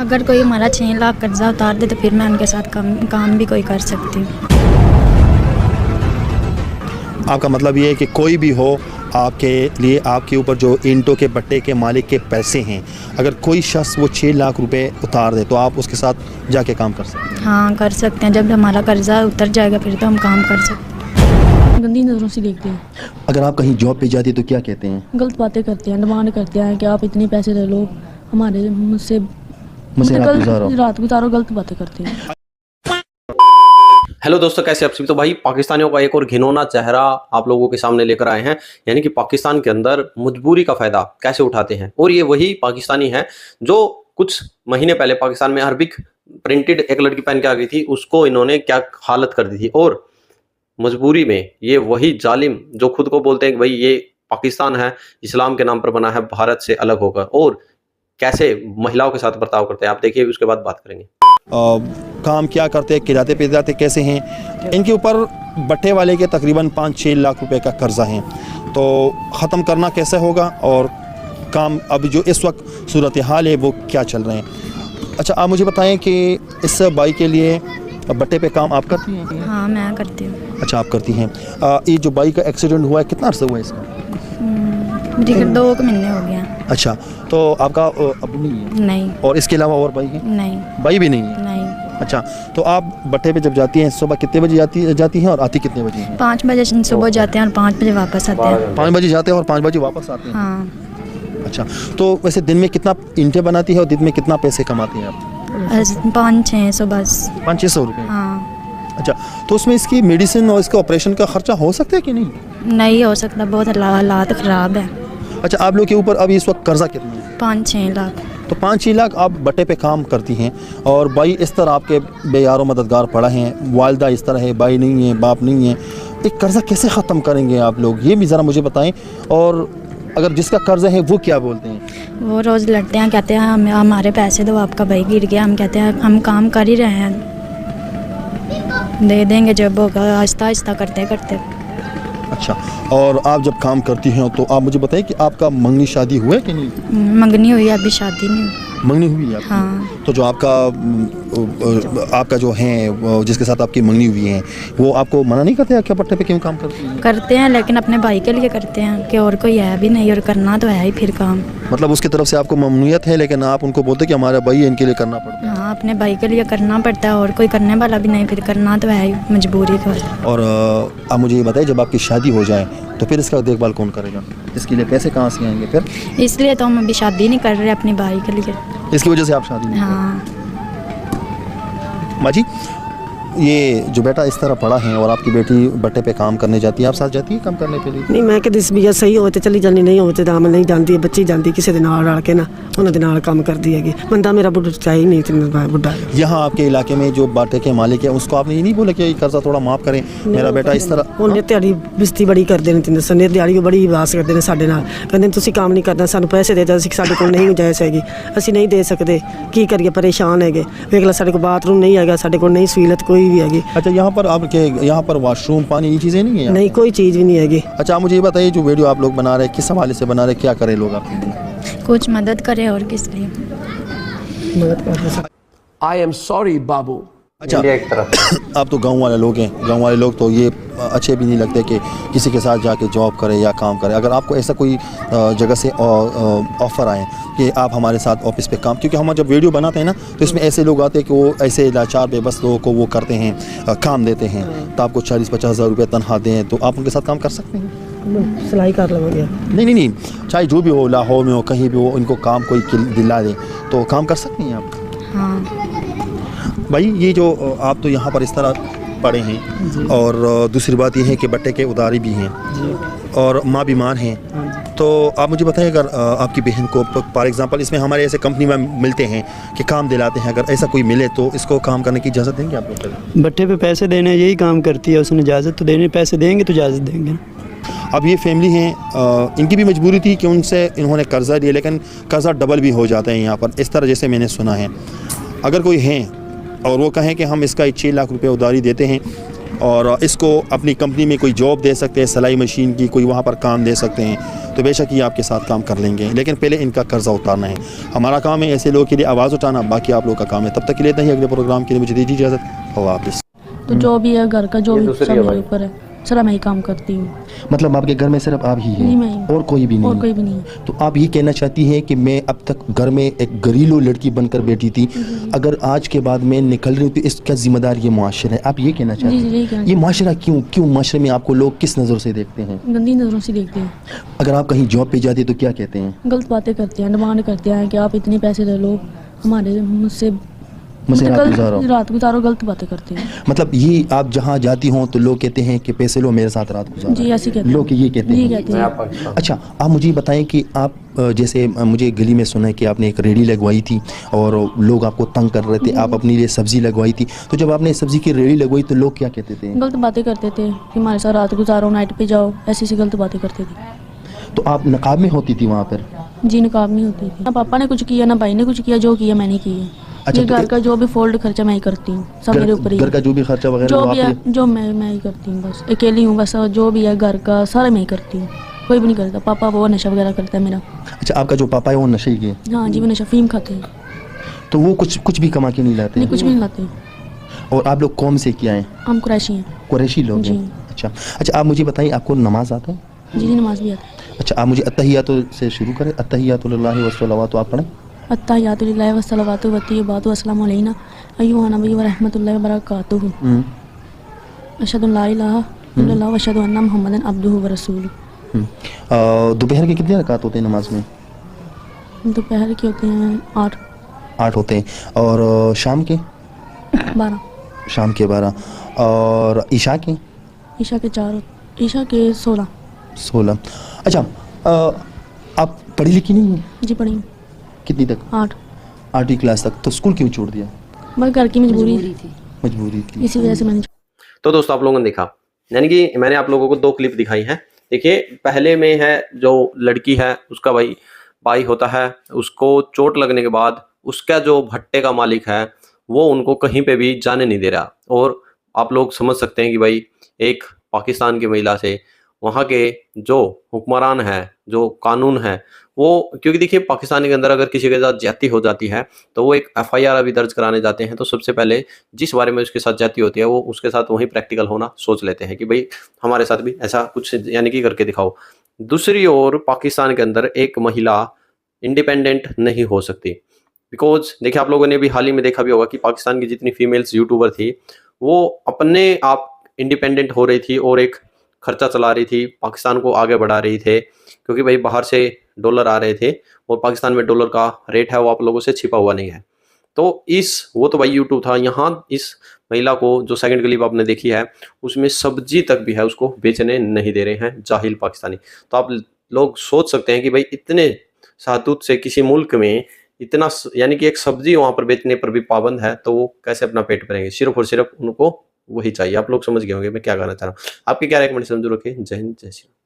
अगर कोई हमारा 6 लाख कर्जा उतार दे तो फिर मैं उनके साथ काम भी कोई कर सकती हूँ। आपका मतलब ये है कि कोई भी हो आपके लिए, आपके ऊपर जो ईंटों के बट्टे के मालिक के पैसे हैं, अगर कोई शख्स वो 6 लाख रुपए उतार दे तो आप उसके साथ जाके काम कर सकते हैं? हाँ कर सकते हैं, जब हमारा कर्जा उतर जाएगा फिर तो हम काम कर सकते हैं। गंदी नज़रों से देखते हैं। अगर आप कहीं जॉब पे जाती तो क्या कहते हैं? गलत बातें करते हैं, डिमांड करते हैं कि आप इतने पैसे ले लो, हमारे मुझसे रात गुजारो, गलत बातें करते हैं। हेलो दोस्तों, कैसे आप सभी? तो भाई पाकिस्तानियों का एक और घिनौना चेहरा आप लोगों के सामने लेकर आए हैं, यानी कि पाकिस्तान के अंदर मजबूरी का फायदा कैसे उठाते हैं। और ये वही पाकिस्तानी है जो कुछ महीने पहले पाकिस्तान में अरबिक प्रिंटेड एक लड़की पहन के आ गई थी, उसको इन्होंने क्या हालत कर दी थी। और मजबूरी में ये वही जालिम जो खुद को बोलते हैं कि भाई ये पाकिस्तान है, इस्लाम के नाम पर बना है, भारत से अलग होकर, और कैसे महिलाओं के साथ बर्ताव करते हैं, आप देखिए, उसके बाद बात करेंगे। काम क्या करते हैं, खिलाते पिलाते कैसे हैं, इनके ऊपर बट्टे वाले के तकरीबन 5-6 लाख रुपए का कर्जा है, तो ख़त्म करना कैसे होगा और काम अब जो इस वक्त सूरत हाल है वो क्या चल रहे हैं। अच्छा, आप मुझे बताएं कि इस बाइक के लिए बट्टे पे काम आप करती हैं? हाँ मैं करती हूँ। अच्छा, आप करती हैं। ये जो बाइक का एक्सीडेंट हुआ है कितना अर्सा हुआ है इसका? मुझे 2 महीने हो गए हैं। अच्छा, तो आपका अब नहीं है? नहीं। और इसके अलावा और बाइक है? नहीं। बाइक भी नहीं है? नहीं। अच्छा, तो आप बट्टे पे जब जाती हैं सुबह कितने बजे जाती हैं और आती कितने बजे हैं? 5 बजे सुबह जाते हैं और 5 बजे वापस आते हैं। 5 बजे जाते हैं और 5 बजे वापस आते हैं? हाँ। अच्छा, तो वैसे दिन में कितना ईंटें बनाती है और दिन में कितना पैसे कमाती हैं आप? 500-600 बस। 500-600 रुपये? हाँ। अच्छा, तो उसमें इसकी मेडिसिन और इसका ऑपरेशन का खर्चा हो सकता है कि नहीं? नहीं हो सकता, बहुत हालात ख़राब है। अच्छा, आप लोग के ऊपर अभी इस वक्त कर्जा कितना है? 5-6 लाख। तो 5-6 लाख आप बट्टे पे काम करती हैं, और भाई इस तरह आपके बेयारो मददगार पड़ा हैं, वालदा इस तरह है, भाई नहीं है, बाप नहीं है, एक कर्जा कैसे ख़त्म करेंगे आप लोग, ये भी ज़रा मुझे बताएं। और अगर जिसका कर्जा है वो क्या बोलते हैं? वो रोज़ लड़ते हैं, कहते हैं हमारे पैसे दो, आपका भाई गिर गया। हम कहते हैं हम काम कर ही रहे हैं, दे देंगे जब होगा, आहिस्ता आहिस्ता करते करते। अच्छा, और आप जब काम करती हैं तो आप मुझे बताएं कि आपका मंगनी शादी हुआ है कि नहीं? मंगनी हुई, अभी शादी नहीं हुई। मंगनी हुई है आपकी? हाँ। तो जो आपका जो है जिसके साथ आपकी मंगनी हुई है वो आपको मना नहीं करते क्या बट्टे पे क्यों काम करती हैं? करते हैं, लेकिन अपने भाई के लिए करते हैं कि और कोई है भी नहीं, और करना तो है ही फिर काम। मतलब उसकी तरफ से आपको ममनूयत है, लेकिन आप उनको बोलते कि हमारा भाई है, इनके लिए करना पड़ता है? हाँ, अपने भाई के लिए करना पड़ता है, और कोई करने वाला भी नहीं, फिर करना तो है ही, मजबूरी तो है। और आप मुझे ये बताइए, जब आपकी शादी हो जाए तो फिर इसका देखभाल कौन करेगा? इसके लिए पैसे कहाँ से आएंगे फिर? इसलिए तो हम अभी शादी नहीं कर रहे अपने भाई के लिए। इसकी वजह से आप शादी नहीं? हाँ। माँ जी, ये जो बेटा इस तरह पड़ा है और आपकी बेटी बट्टे पे काम करने जाती है, आप साथ जाती है काम करने के लिए? नहीं, मैं कभी भी सही हो तो चली जानी, नहीं हो तो मैं नहीं जाती, बच्ची जाती किसी दिन रल के ना, उन्होंने नाल काम करती है। बंदा मेरा बुढ़ा चाहिए नहीं, बुढ़ा। यहाँ आपके इलाके में जो बाटे के मालिक है उसको आपने ये नहीं बोला कि कर्जा थोड़ा माफ़ करें, मेरा बेटा इस तरह? उन्हें दिहाड़ी बिस्ती बड़ी करते हैं, सने दिहाड़ी बड़ी बास करते हैं साढ़े नाल, कहते तुसीं काम नहीं करना, सानू पैसे दे दो, साढ़े कोल नहीं गुंजाइश हैगी, असीं नहीं दे सकते, की करिए, परेशान है। वेख ला, साढ़े को बाथरूम नहीं है, साढ़े को नहीं सहूलत कोई भी हैगी। अच्छा, यहाँ पर आपके यहाँ पर वाशरूम, पानी, ये चीज़ें नहीं है? नहीं, कोई चीज़ भी नहीं हैगी। अच्छा, आप मुझे ये बताइए, जो वीडियो आप लोग बना रहे हैं किस हवाले से बना रहे हैं, क्या करें लोग आपके लिए? कुछ मदद करे, और किस लिए मदद कर। आई एम सॉरी बाबू। अच्छा, आप तो गांव वाले लोग हैं, गांव वाले लोग तो ये अच्छे भी नहीं लगते कि किसी के साथ जाके जॉब करें या काम करें। अगर आपको ऐसा कोई जगह से ऑफ़र आए कि आप हमारे साथ ऑफिस पे काम, क्योंकि हम जब वीडियो बनाते हैं ना तो इसमें ऐसे लोग आते हैं कि वो ऐसे लाचार बेबस लोगों को वो करते हैं, काम देते हैं, तो आपको 40-50 हज़ार रुपये तनख्वाह दें तो आप उनके साथ काम कर सकते हैं? सिलाई कर लगे। नहीं, चाहे जो भी हो, लाहौर में हो, कहीं भी हो, इनको काम कोई दिला दे तो काम कर सकती हैं आप? हाँ। भाई, ये जो आप तो यहाँ पर इस तरह पड़े हैं, और दूसरी बात ये है कि बट्टे के उधारी भी हैं और माँ बीमार हैं, तो आप मुझे बताएं, अगर आपकी बहन को फॉर एग्ज़ाम्पल इसमें हमारे ऐसे कंपनी में मिलते हैं कि काम दिलाते हैं, अगर ऐसा कोई मिले तो इसको काम करने की इजाज़त देंगे आप लोग? बट्टे पे पैसे देने यही काम करती है, उसने इजाज़त तो देने, पैसे देंगे तो इजाज़त देंगे। अब ये फैमिली हैं, इनकी भी मजबूरी थी कि उनसे इन्होंने कर्ज़ा लिया, लेकिन कर्ज़ा डबल भी हो जाता है यहाँ पर, इस तरह जैसे मैंने सुना है। अगर कोई है और वो कहें कि हम इसका 6 लाख रुपए उधारी देते हैं और इसको अपनी कंपनी में कोई जॉब दे सकते हैं, सिलाई मशीन की, कोई वहाँ पर काम दे सकते हैं, तो बेशक ये आपके साथ काम कर लेंगे, लेकिन पहले इनका कर्जा उतारना है। हमारा काम है ऐसे लोगों के लिए आवाज़ उठाना, बाकी आप लोगों का काम है। तब तक के लिए इतना ही, अगले प्रोग्राम के लिए मुझे दीजिए इजाज़त। अल्लाह हाफ़िज़। तो जो भी है घर का जो भी सब मेरे ऊपर है, सारा मैं ही काम करती हूँ। मतलब आपके घर में सिर्फ आप ही नहीं, मैं ही। हैं और कोई भी नहीं? और कोई भी नहीं है। तो आप ये कहना चाहती हैं कि मैं अब तक घर में एक घरेलू लड़की बनकर बैठी थी, अगर आज के बाद मैं निकल रही हूँ तो इसका जिम्मेदार ये मुआशरा है, आप ये कहना चाहती जी, यही हैं? कहना ये मुआशरा क्यों मुआशरे में आपको लोग किस नज़र से देखते हैं? गंदी नज़रों से देखते हैं। अगर आप कहीं जॉब पे जाती तो क्या कहते हैं? गलत बातें करते हैं, डिमांड करते हैं कि आप इतने पैसे ले लो, हमारे मुझसे रात गुजारो, गलत बातें करते हैं। मतलब ये आप जहाँ जाती हो तो लोग कहते हैं कि पैसे लो मेरे साथ रात गुजारो? जी, ऐसे कहते हैं। लोग ये कहते ये हैं? कहते हैं। अच्छा, आप मुझे बताएं कि आप जैसे मुझे गली में सुना है कि आपने एक रेडी लगवाई थी और लोग आपको तंग कर रहे थे, आप अपने लिए सब्ज़ी लगवाई थी, तो जब आपने सब्ज़ी की रेडी लगवाई तो लोग क्या कहते थे? गलत बातें करते थे कि हमारे साथ रात गुजारो, नाइट पे जाओ, ऐसी गलत बातें करते थे। तो आप नकाब में होती थी वहाँ पर? जी, नकाब नहीं होती थी। ना पापा ने कुछ किया ना भाई ने कुछ किया, जो किया मैंने किया। अच्छा, ये तो घर का जो भी फोल्ड खर्चा मैं ही करती हूँ, सब मेरे ऊपर ही घर का जो भी खर्चा वगैरह जो वो भी आप है, जो मैं ही करती हूँ, बस अकेली हूँ, बस जो भी है घर का सारा मैं ही करती हूँ, कोई भी नहीं करता। पापा वो नशा वगैरह करता है मेरा। अच्छा, आपका जो पापा है वो नशे के? हाँ जी, वो नशा फीम खाते हैं। तो वो कुछ भी कमा के नहीं लाते? नहीं, कुछ भी नहीं लाते। और आप लोग कौम से क्या हैं? हम कुरैशी हैं। कुरैशी लोग जी। हैं? अच्छा, आप मुझे बताइए आपको नमाज आता है? जी, नमाज भी आता है। अच्छा, आप मुझे अत्तहियातु से शुरू करें। अत्तहियातु लिल्लाहि वस्सलावातु आप पढ़ें। अत्तहियातु लिल्लाहि वस्सलावातु वत्तय्यिबातु अस्सलामु अलैना अय्युहन नबी व रहमतुल्लाहि व बरकातुहू। अशहदु अन ला इलाहा इल्लल्लाह व अशहदु अन्ना मुहम्मदन अब्दुहु व रसूलुहु। दोपहर के कितने रकात होते हैं नमाज में? दोपहर के होते हैं 8 होते हैं। और शाम के? 12। शाम के 12। और ईशा के? ईशा के 4। ईशा के 16। अच्छा, आप पढ़ी लिखी नहीं हैं? जी, पढ़ी। कितनी तक? 8वीं क्लास तक। तो स्कूल क्यों छोड़ दिया? मगर घर की मजबूरी थी। इसी वजह से मैंने। तो दोस्तों आप लोगों ने देखा, यानी कि मैंने आप लोगों को 2 क्लिप दिखाई हैं। देखिए, पहले में है जो लड़की है उसका भाई होता है, उसको चोट लगने के बाद उसका जो भट्टे का मालिक है वो उनको कहीं पे भी जाने नहीं दे रहा। और आप लोग समझ सकते हैं कि भाई एक पाकिस्तान की महिला से वहाँ के जो हुक्मरान है, जो कानून है वो, क्योंकि देखिए पाकिस्तान के अंदर अगर किसी के साथ ज्यादती हो जाती है तो वो एक FIR अभी दर्ज कराने जाते हैं, तो सबसे पहले जिस बारे में उसके साथ ज्यादती होती है वो उसके साथ वहीं प्रैक्टिकल होना सोच लेते हैं कि भाई हमारे साथ भी ऐसा कुछ यानी कि करके दिखाओ। दूसरी ओर पाकिस्तान के अंदर एक महिला इंडिपेंडेंट नहीं हो सकती, बिकॉज देखिए आप लोगों ने भी हाल ही में देखा भी होगा कि पाकिस्तान की जितनी फीमेल्स यूट्यूबर थी वो अपने आप इंडिपेंडेंट हो रही थी और एक खर्चा चला रही थी, पाकिस्तान को आगे बढ़ा रही थे, क्योंकि भाई बाहर से डॉलर आ रहे थे और पाकिस्तान में डॉलर का रेट है वो आप लोगों से छिपा हुआ नहीं है। तो वो तो भाई यूट्यूब था, यहाँ इस महिला को जो सेकंड क्लिप आपने देखी है उसमें सब्जी तक भी है उसको बेचने नहीं दे रहे हैं जाहिल पाकिस्तानी। तो आप लोग सोच सकते हैं कि भाई इतने शाहतूत से किसी मुल्क में इतना, यानी कि एक सब्जी वहां पर बेचने पर भी पाबंद है, तो वो कैसे अपना पेट भरेंगे? सिर्फ और सिर्फ उनको वही चाहिए। आप लोग समझ गए होंगे मैं क्या कहना चाह रहा हूँ। आपके क्या रेकमेंडेशन जरूर रखिए। जय हिंद, जय श्री राम।